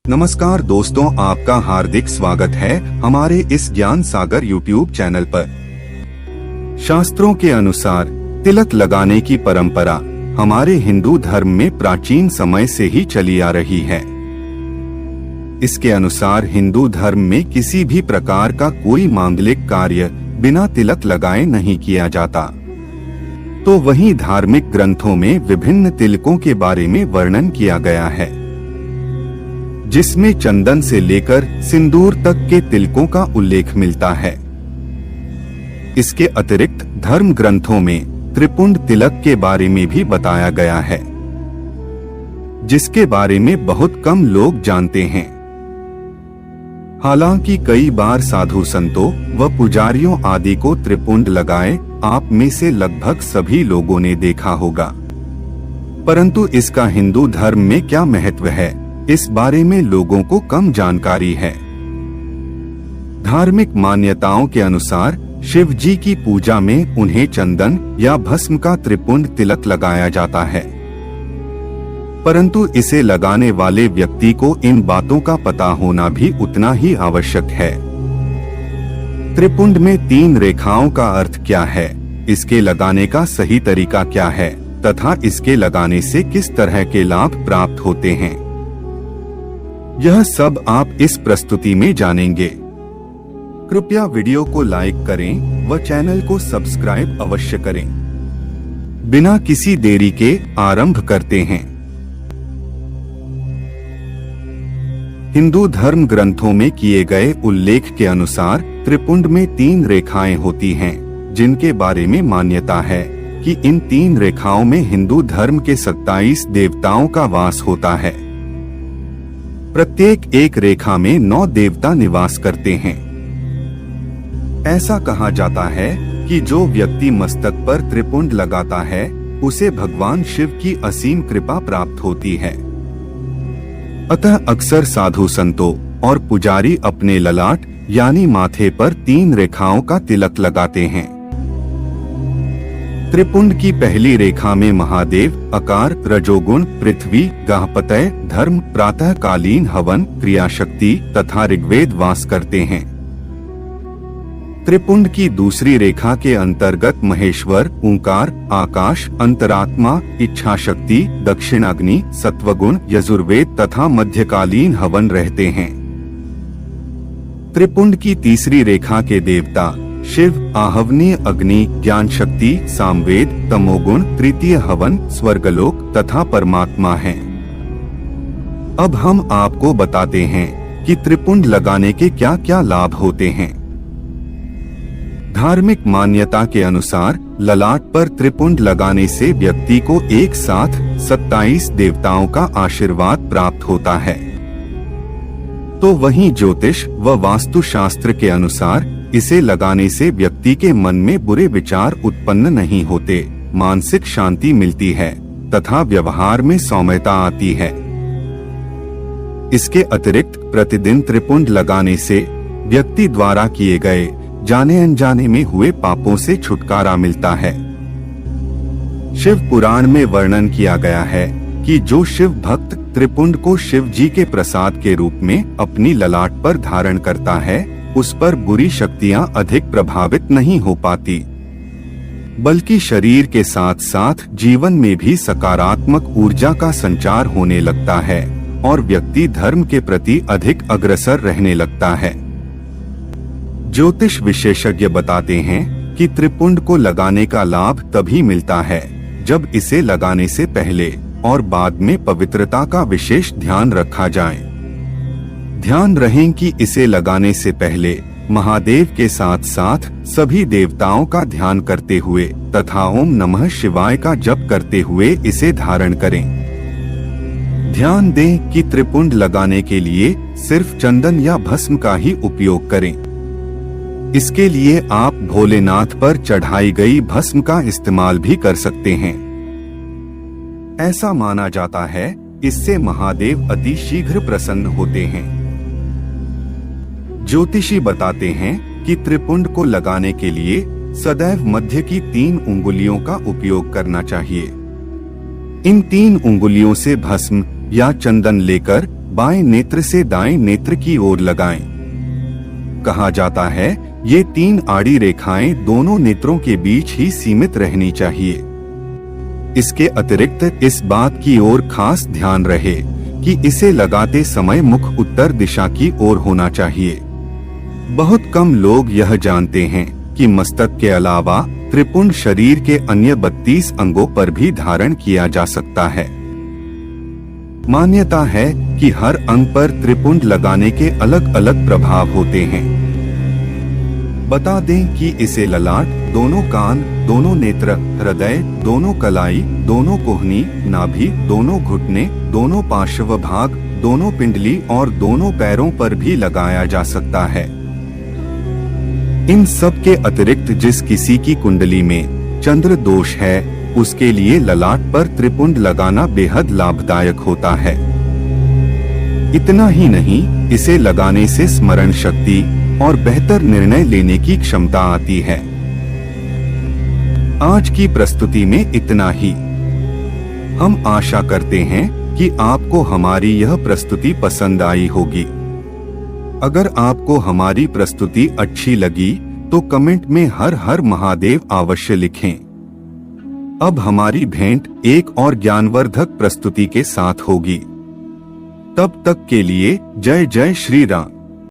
नमस्कार दोस्तों, आपका हार्दिक स्वागत है हमारे इस ज्ञान सागर यूट्यूब चैनल पर। शास्त्रों के अनुसार तिलक लगाने की परंपरा हमारे हिंदू धर्म में प्राचीन समय से ही चली आ रही है। इसके अनुसार हिंदू धर्म में किसी भी प्रकार का कोई मांगलिक कार्य बिना तिलक लगाए नहीं किया जाता। तो वहीं धार्मिक ग्रंथों में विभिन्न तिलकों के बारे में वर्णन किया गया है, जिसमें चंदन से लेकर सिंदूर तक के तिलकों का उल्लेख मिलता है। इसके अतिरिक्त धर्म ग्रंथों में त्रिपुंड तिलक के बारे में भी बताया गया है, जिसके बारे में बहुत कम लोग जानते हैं। हालांकि कई बार साधु संतों व पुजारियों आदि को त्रिपुंड लगाए आप में से लगभग सभी लोगों ने देखा होगा, परंतु इसका हिंदू धर्म में क्या महत्व है, इस बारे में लोगों को कम जानकारी है। धार्मिक मान्यताओं के अनुसार शिव जी की पूजा में उन्हें चंदन या भस्म का त्रिपुंड तिलक लगाया जाता है, परंतु इसे लगाने वाले व्यक्ति को इन बातों का पता होना भी उतना ही आवश्यक है। त्रिपुंड में 3 रेखाओं का अर्थ क्या है, इसके लगाने का सही तरीका क्या है तथा इसके लगाने से किस तरह के लाभ प्राप्त होते हैं, यह सब आप इस प्रस्तुति में जानेंगे। कृपया वीडियो को लाइक करें व चैनल को सब्सक्राइब अवश्य करें। बिना किसी देरी के आरंभ करते हैं। हिंदू धर्म ग्रंथों में किए गए उल्लेख के अनुसार त्रिपुंड में 3 रेखाएं होती हैं, जिनके बारे में मान्यता है कि इन 3 रेखाओं में हिंदू धर्म के 27 देवताओं का वास होता है। प्रत्येक एक रेखा में 9 देवता निवास करते हैं। ऐसा कहा जाता है कि जो व्यक्ति मस्तक पर त्रिपुंड लगाता है उसे भगवान शिव की असीम कृपा प्राप्त होती है। अतः अक्सर साधु संतों और पुजारी अपने ललाट यानी माथे पर 3 रेखाओं का तिलक लगाते हैं। त्रिपुंड की पहली रेखा में महादेव, आकार, रजोगुण, पृथ्वी, गाहपतय, धर्म, प्रातःकालीन हवन, क्रियाशक्ति तथा ऋग्वेद वास करते हैं। त्रिपुंड की दूसरी रेखा के अंतर्गत महेश्वर, ओंकार, आकाश, अंतरात्मा, इच्छा शक्ति, दक्षिणाग्नि, सत्वगुण, यजुर्वेद तथा मध्यकालीन हवन रहते हैं। त्रिपुंड की तीसरी रेखा के देवता शिव, आहवनीय अग्नि, ज्ञान शक्ति, सामवेद, तमोगुण, तृतीय हवन, स्वर्गलोक तथा परमात्मा हैं। अब हम आपको बताते हैं कि त्रिपुंड लगाने के क्या क्या लाभ होते हैं। धार्मिक मान्यता के अनुसार ललाट पर त्रिपुंड लगाने से व्यक्ति को एक साथ 27 देवताओं का आशीर्वाद प्राप्त होता है। तो वहीं ज्योतिष व वास्तुशास्त्र के अनुसार इसे लगाने से व्यक्ति के मन में बुरे विचार उत्पन्न नहीं होते, मानसिक शांति मिलती है तथा व्यवहार में सौम्यता आती है। इसके अतिरिक्त प्रतिदिन त्रिपुंड लगाने से व्यक्ति द्वारा किए गए जाने अनजाने में हुए पापों से छुटकारा मिलता है। शिव पुराण में वर्णन किया गया है कि जो शिव भक्त त्रिपुंड को शिव जी के प्रसाद के रूप में अपनी ललाट पर धारण करता है उस पर बुरी शक्तियां अधिक प्रभावित नहीं हो पाती, बल्कि शरीर के साथ साथ जीवन में भी सकारात्मक ऊर्जा का संचार होने लगता है और व्यक्ति धर्म के प्रति अधिक अग्रसर रहने लगता है। ज्योतिष विशेषज्ञ बताते हैं कि त्रिपुंड को लगाने का लाभ तभी मिलता है जब इसे लगाने से पहले और बाद में पवित्रता का विशेष ध्यान रखा जाए। ध्यान रहें कि इसे लगाने से पहले महादेव के साथ साथ सभी देवताओं का ध्यान करते हुए तथा ओम नमः शिवाय का जप करते हुए इसे धारण करें। ध्यान दें कि त्रिपुंड लगाने के लिए सिर्फ चंदन या भस्म का ही उपयोग करें। इसके लिए आप भोलेनाथ पर चढ़ाई गई भस्म का इस्तेमाल भी कर सकते हैं। ऐसा माना जाता है इससे महादेव अति शीघ्र प्रसन्न होते हैं। ज्योतिषी बताते हैं कि त्रिपुंड को लगाने के लिए सदैव मध्य की 3 उंगलियों का उपयोग करना चाहिए। इन 3 उंगलियों से भस्म या चंदन लेकर बाएं नेत्र से दाएं नेत्र की ओर लगाएं। कहा जाता है ये 3 आड़ी रेखाएं दोनों नेत्रों के बीच ही सीमित रहनी चाहिए। इसके अतिरिक्त इस बात की ओर खास ध्यान रहे कि इसे लगाते समय मुख उत्तर दिशा की ओर होना चाहिए। बहुत कम लोग यह जानते हैं कि मस्तक के अलावा त्रिपुंड शरीर के अन्य 32 अंगों पर भी धारण किया जा सकता है। मान्यता है कि हर अंग पर त्रिपुंड लगाने के अलग अलग प्रभाव होते हैं। बता दें कि इसे ललाट, दोनों कान, दोनों नेत्र, हृदय, दोनों कलाई, दोनों कोहनी, नाभि, दोनों घुटने, दोनों पार्श्व भाग, दोनों पिंडली और दोनों पैरों पर भी लगाया जा सकता है। इन सब के अतिरिक्त जिस किसी की कुंडली में चंद्र दोष है उसके लिए ललाट पर त्रिपुंड लगाना बेहद लाभदायक होता है। इतना ही नहीं, इसे लगाने से स्मरण शक्ति और बेहतर निर्णय लेने की क्षमता आती है। आज की प्रस्तुति में इतना ही। हम आशा करते हैं कि आपको हमारी यह प्रस्तुति पसंद आई होगी। अगर आपको हमारी प्रस्तुति अच्छी लगी तो कमेंट में हर हर महादेव अवश्य लिखें। अब हमारी भेंट एक और ज्ञानवर्धक प्रस्तुति के साथ होगी। तब तक के लिए जय जय श्री राम।